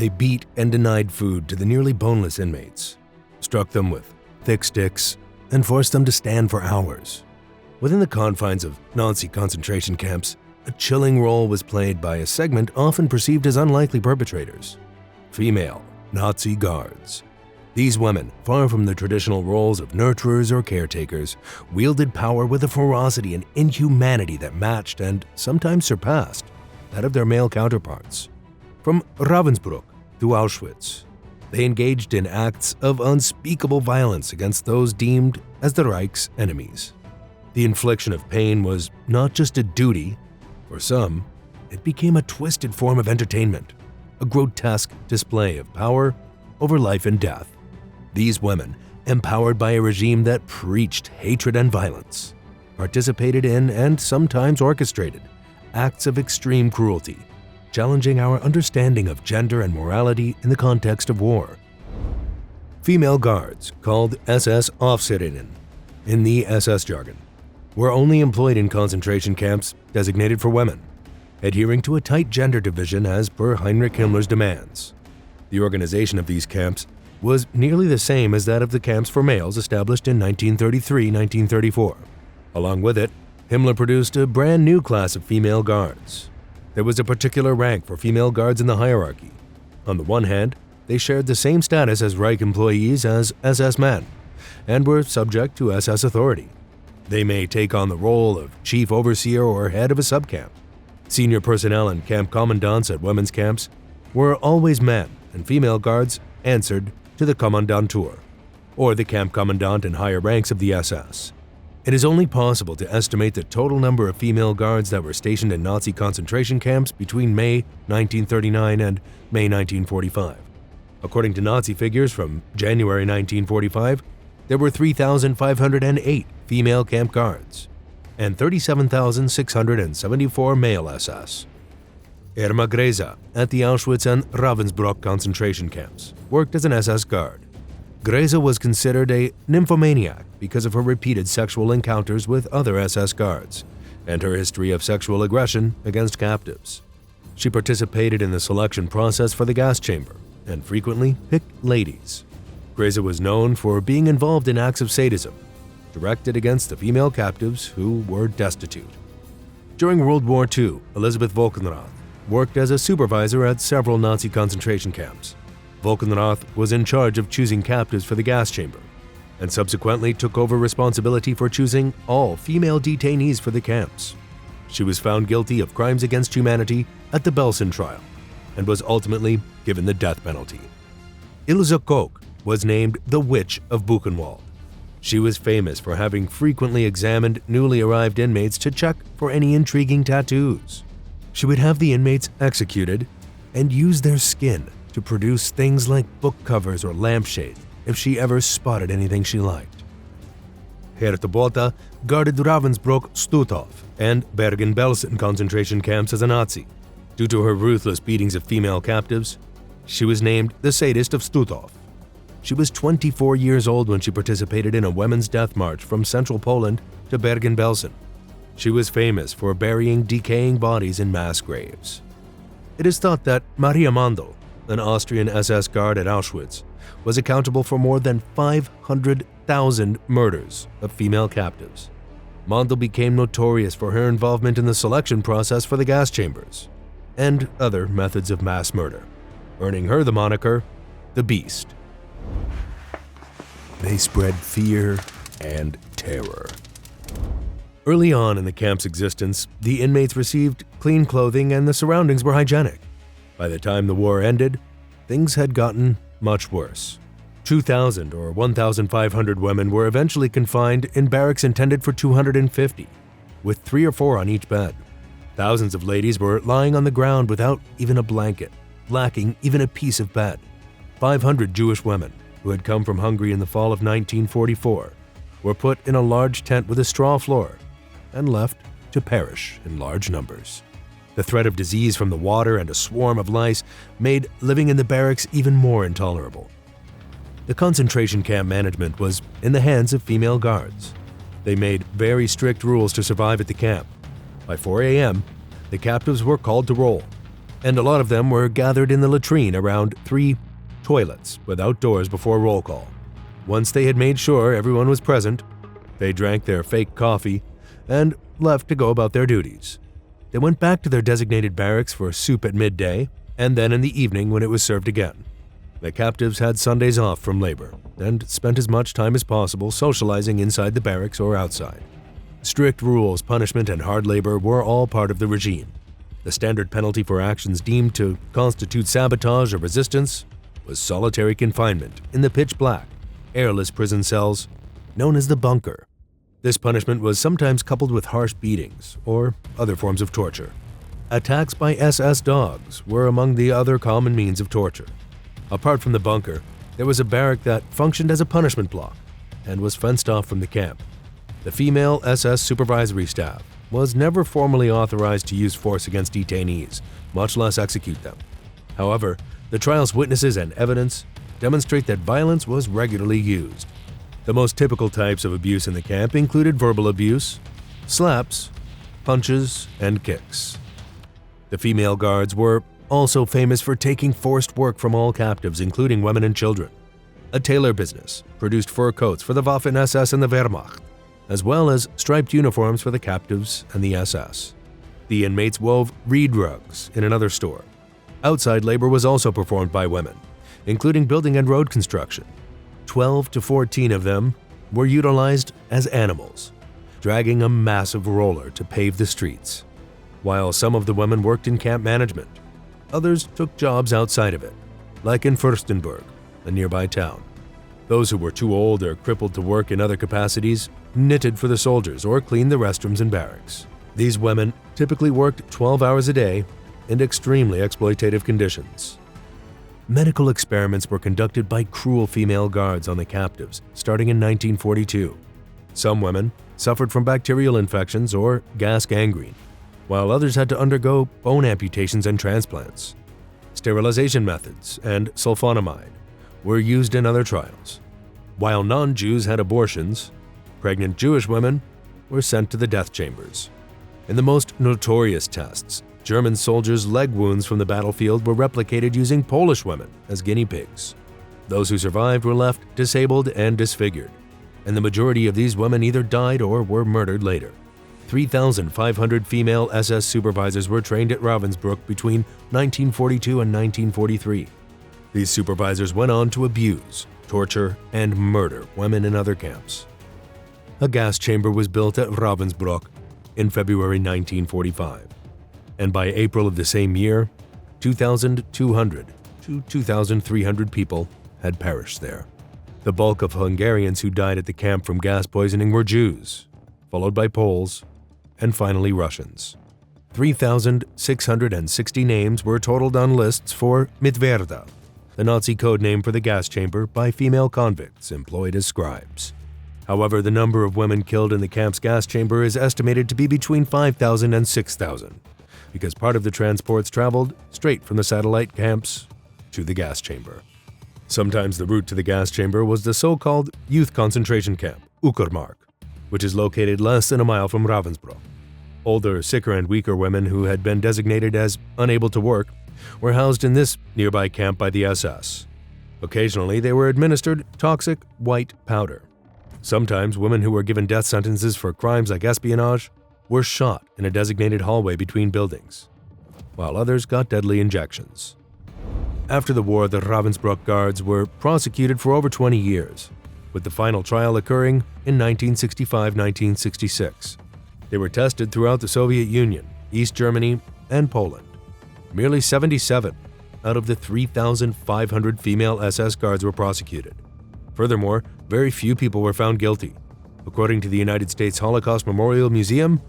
They beat and denied food to the nearly boneless inmates, struck them with thick sticks, and forced them to stand for hours. Within the confines of Nazi concentration camps, a chilling role was played by a segment often perceived as unlikely perpetrators: female Nazi guards. These women, far from the traditional roles of nurturers or caretakers, wielded power with a ferocity and inhumanity that matched and sometimes surpassed that of their male counterparts. From Ravensbrück to Auschwitz, they engaged in acts of unspeakable violence against those deemed as the Reich's enemies. The infliction of pain was not just a duty. For some, it became a twisted form of entertainment, a grotesque display of power over life and death. These women, empowered by a regime that preached hatred and violence, participated in and sometimes orchestrated acts of extreme cruelty, challenging our understanding of gender and morality in the context of war. Female guards, called SS Aufseherinnen in the SS jargon, were only employed in concentration camps designated for women, adhering to a tight gender division as per Heinrich Himmler's demands. The organization of these camps was nearly the same as that of the camps for males established in 1933-1934. Along with it, Himmler produced a brand new class of female guards. There was a particular rank for female guards in the hierarchy. On the one hand, they shared the same status as Reich employees as SS men, and were subject to SS authority. They may take on the role of chief overseer or head of a subcamp. Senior personnel and camp commandants at women's camps were always men, and female guards answered to the Kommandantur, or the camp commandant in higher ranks of the SS. It is only possible to estimate the total number of female guards that were stationed in Nazi concentration camps between May 1939 and May 1945. According to Nazi figures from January 1945, there were 3,508 female camp guards and 37,674 male SS. Irma Grese, at the Auschwitz and Ravensbrück concentration camps, worked as an SS guard. Grese was considered a nymphomaniac because of her repeated sexual encounters with other SS guards and her history of sexual aggression against captives. She participated in the selection process for the gas chamber and frequently picked ladies. Grese was known for being involved in acts of sadism directed against the female captives who were destitute. During World War II, Elisabeth Volkenrath worked as a supervisor at several Nazi concentration camps. Volkenrath was in charge of choosing captives for the gas chamber, and subsequently took over responsibility for choosing all female detainees for the camps. She was found guilty of crimes against humanity at the Belsen trial, and was ultimately given the death penalty. Ilse Koch was named the Witch of Buchenwald. She was famous for having frequently examined newly arrived inmates to check for any intriguing tattoos. She would have the inmates executed and use their skin to produce things like book covers or lampshades if she ever spotted anything she liked. Hertha Botha guarded Ravensbrück, Stutthof, and Bergen-Belsen concentration camps as a Nazi. Due to her ruthless beatings of female captives, she was named the Sadist of Stutthof. She was 24 years old when she participated in a women's death march from central Poland to Bergen-Belsen. She was famous for burying decaying bodies in mass graves. It is thought that Maria Mandl, an Austrian SS guard at Auschwitz, was accountable for more than 500,000 murders of female captives. Mandl became notorious for her involvement in the selection process for the gas chambers and other methods of mass murder, earning her the moniker, the Beast. They spread fear and terror. Early on in the camp's existence, the inmates received clean clothing and the surroundings were hygienic. By the time the war ended, things had gotten much worse. 2,000 or 1,500 women were eventually confined in barracks intended for 250, with 3 or 4 on each bed. Thousands of ladies were lying on the ground without even a blanket, lacking even a piece of bed. 500 Jewish women, who had come from Hungary in the fall of 1944, were put in a large tent with a straw floor and left to perish in large numbers. The threat of disease from the water and a swarm of lice made living in the barracks even more intolerable. The concentration camp management was in the hands of female guards. They made very strict rules to survive at the camp. By 4 a.m., the captives were called to roll. and a lot of them were gathered in the latrine around 3 toilets without doors before roll call. Once they had made sure everyone was present, they drank their fake coffee and left to go about their duties. They went back to their designated barracks for soup at midday, and then in the evening when it was served again. The captives had Sundays off from labor and spent as much time as possible socializing inside the barracks or outside. Strict rules, punishment, and hard labor were all part of the regime. The standard penalty for actions deemed to constitute sabotage or resistance was solitary confinement in the pitch-black, airless prison cells known as the bunker. This punishment was sometimes coupled with harsh beatings or other forms of torture. Attacks by SS dogs were among the other common means of torture. Apart from the bunker, there was a barrack that functioned as a punishment block and was fenced off from the camp. The female SS supervisory staff was never formally authorized to use force against detainees, much less execute them. However, the trial's witnesses and evidence demonstrate that violence was regularly used. The most typical types of abuse in the camp included verbal abuse, slaps, punches, and kicks. The female guards were also famous for taking forced work from all captives, including women and children. A tailor business produced fur coats for the Waffen-SS and the Wehrmacht, as well as striped uniforms for the captives and the SS. The inmates wove reed rugs in another store. Outside labor was also performed by women, including building and road construction. 12 to 14 of them were utilized as animals, dragging a massive roller to pave the streets. While some of the women worked in camp management, others took jobs outside of it, like in Fürstenberg, a nearby town. Those who were too old or crippled to work in other capacities knitted for the soldiers or cleaned the restrooms in barracks. These women typically worked 12 hours a day in extremely exploitative conditions. Medical experiments were conducted by cruel female guards on the captives starting in 1942. Some women suffered from bacterial infections or gas gangrene, while others had to undergo bone amputations and transplants. Sterilization methods and sulfonamide were used in other trials. While non-Jews had abortions, pregnant Jewish women were sent to the death chambers. In the most notorious tests, German soldiers' leg wounds from the battlefield were replicated using Polish women as guinea pigs. Those who survived were left disabled and disfigured, and the majority of these women either died or were murdered later. 3,500 female SS supervisors were trained at Ravensbrück between 1942 and 1943. These supervisors went on to abuse, torture, and murder women in other camps. A gas chamber was built at Ravensbrück in February 1945. And by April of the same year, 2,200 to 2,300 people had perished there. The bulk of Hungarians who died at the camp from gas poisoning were Jews, followed by Poles, and finally Russians. 3,660 names were totaled on lists for Mitverda, the Nazi code name for the gas chamber by female convicts employed as scribes. However, the number of women killed in the camp's gas chamber is estimated to be between 5,000 and 6,000. Because part of the transports traveled straight from the satellite camps to the gas chamber. Sometimes the route to the gas chamber was the so-called youth concentration camp, Uckermark, which is located less than a mile from Ravensbrück. Older, sicker, and weaker women who had been designated as unable to work were housed in this nearby camp by the SS. Occasionally, they were administered toxic white powder. Sometimes, women who were given death sentences for crimes like espionage were shot in a designated hallway between buildings, while others got deadly injections. After the war, the Ravensbrück guards were prosecuted for over 20 years, with the final trial occurring in 1965-1966. They were tested throughout the Soviet Union, East Germany, and Poland. Merely 77 out of the 3,500 female SS guards were prosecuted. Furthermore, very few people were found guilty. According to the United States Holocaust Memorial Museum,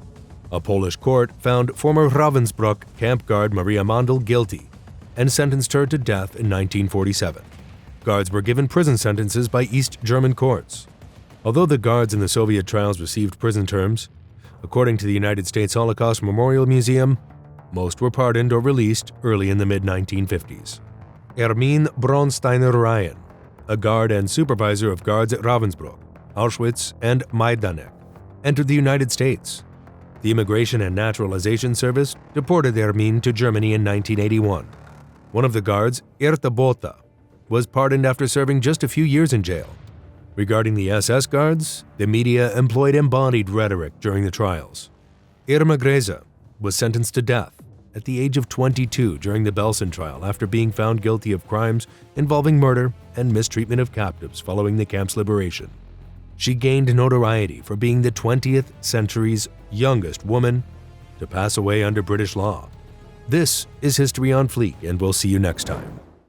a Polish court found former Ravensbrück camp guard Maria Mandl guilty and sentenced her to death in 1947. Guards were given prison sentences by East German courts. Although the guards in the Soviet trials received prison terms, according to the United States Holocaust Memorial Museum, most were pardoned or released early in the mid-1950s. Ermin Bronsteiner-Ryan, a guard and supervisor of guards at Ravensbrück, Auschwitz, and Majdanek, entered the United States. The Immigration and Naturalization Service deported Ermin to Germany in 1981. One of the guards, Erta Botha, was pardoned after serving just a few years in jail. Regarding the SS guards, the media employed embodied rhetoric during the trials. Irma Greze was sentenced to death at the age of 22 during the Belsen trial after being found guilty of crimes involving murder and mistreatment of captives following the camp's liberation. She gained notoriety for being the 20th century's youngest woman to pass away under British law. This is History on Fleek, and we'll see you next time.